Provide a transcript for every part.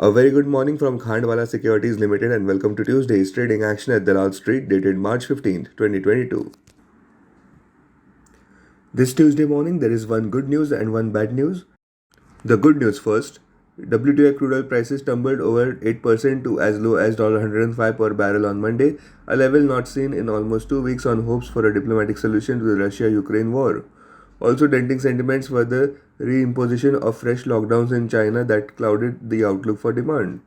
A very good morning from Khandwala Securities Limited and welcome to Tuesday's trading action at Dalal Street dated March 15th, 2022. This Tuesday morning there is one good news and one bad news. The good news first. WTI crude oil prices tumbled over 8% to as low as $105 per barrel on Monday, a level not seen in almost 2 weeks on hopes for a diplomatic solution to the Russia-Ukraine war. Also denting sentiments were the reimposition of fresh lockdowns in China that clouded the outlook for demand.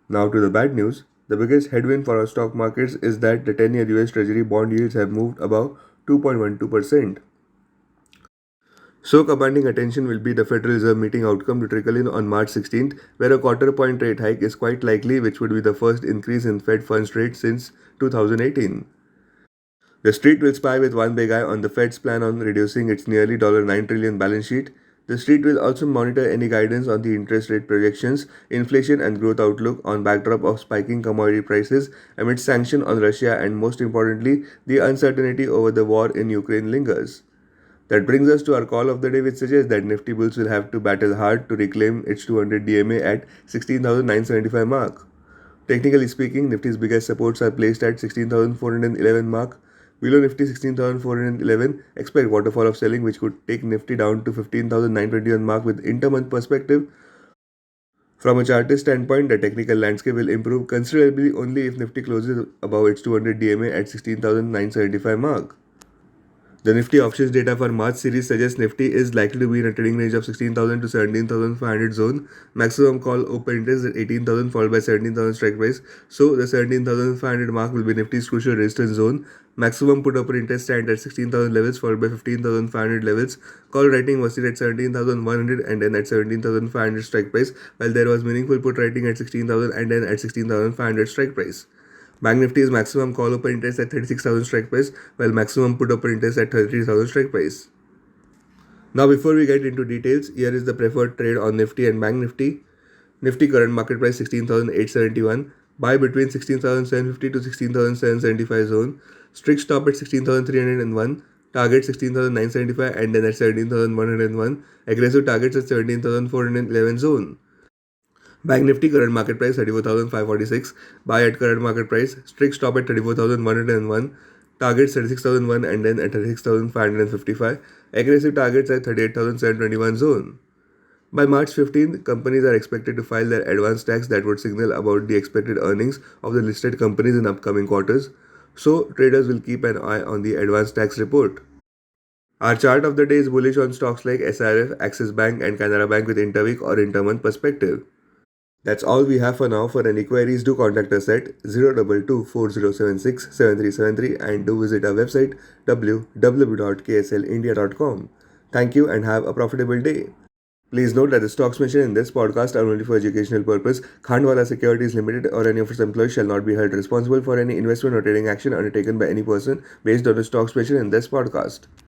Now to the bad news. The biggest headwind for our stock markets is that the 10-year US Treasury bond yields have moved above 2.12%. So commanding attention will be the Federal Reserve meeting outcome to trickle in on March 16th, where a quarter point rate hike is quite likely, which would be the first increase in Fed funds rate since 2018. The street will spy with one big eye on the Fed's plan on reducing its nearly $9 trillion balance sheet. The street will also monitor any guidance on the interest rate projections, inflation and growth outlook on backdrop of spiking commodity prices amid sanction on Russia and most importantly, the uncertainty over the war in Ukraine lingers. That brings us to our call of the day, which suggests that Nifty Bulls will have to battle hard to reclaim its 200 DMA at 16,975 mark. Technically speaking, Nifty's biggest supports are placed at 16,411 mark. Below Nifty 16,411, expect waterfall of selling which could take Nifty down to 15,921 mark with intermonth perspective. From a chartist standpoint, the technical landscape will improve considerably only if Nifty closes above its 200 DMA at 16,975 mark. The Nifty options data for March series suggests Nifty is likely to be in a trading range of 16,000 to 17,500 zone. Maximum call open interest at 18,000 followed by 17,000 strike price. So the 17,500 mark will be Nifty's crucial resistance zone. Maximum put open interest stand at 16,000 levels followed by 15,500 levels. Call writing was seen at 17,100 and then at 17,500 strike price, while there was meaningful put writing at 16,000 and then at 16,500 strike price. Bank Nifty's maximum call open interest at 36,000 strike price, while maximum put open interest at 33,000 strike price. Now, before we get into details, here is the preferred trade on Nifty and Bank Nifty. Nifty current market price 16,871. Buy between 16,750 to 16,775 zone. Strict stop at 16,301. Target 16,975 and then at 17,101. Aggressive targets at 17,411 zone. Bank Nifty current market price 34,546. Buy at current market price. Strict stop at 34,101. Targets 36,001 and then at 36,555. Aggressive targets at 38,721 zone. By March 15th, companies are expected to file their advance tax that would signal about the expected earnings of the listed companies in upcoming quarters. So, traders will keep an eye on the advance tax report. Our chart of the day is bullish on stocks like SRF, Axis Bank and Canara Bank with interweek or intermonth perspective. That's all we have for now. For any queries, do contact us at 02240767373 and do visit our website www.kslindia.com. Thank you and have a profitable day. Please note that the stocks mentioned in this podcast are only for educational purpose. Khandwala Securities Limited or any of its employees shall not be held responsible for any investment or trading action undertaken by any person based on the stocks mentioned in this podcast.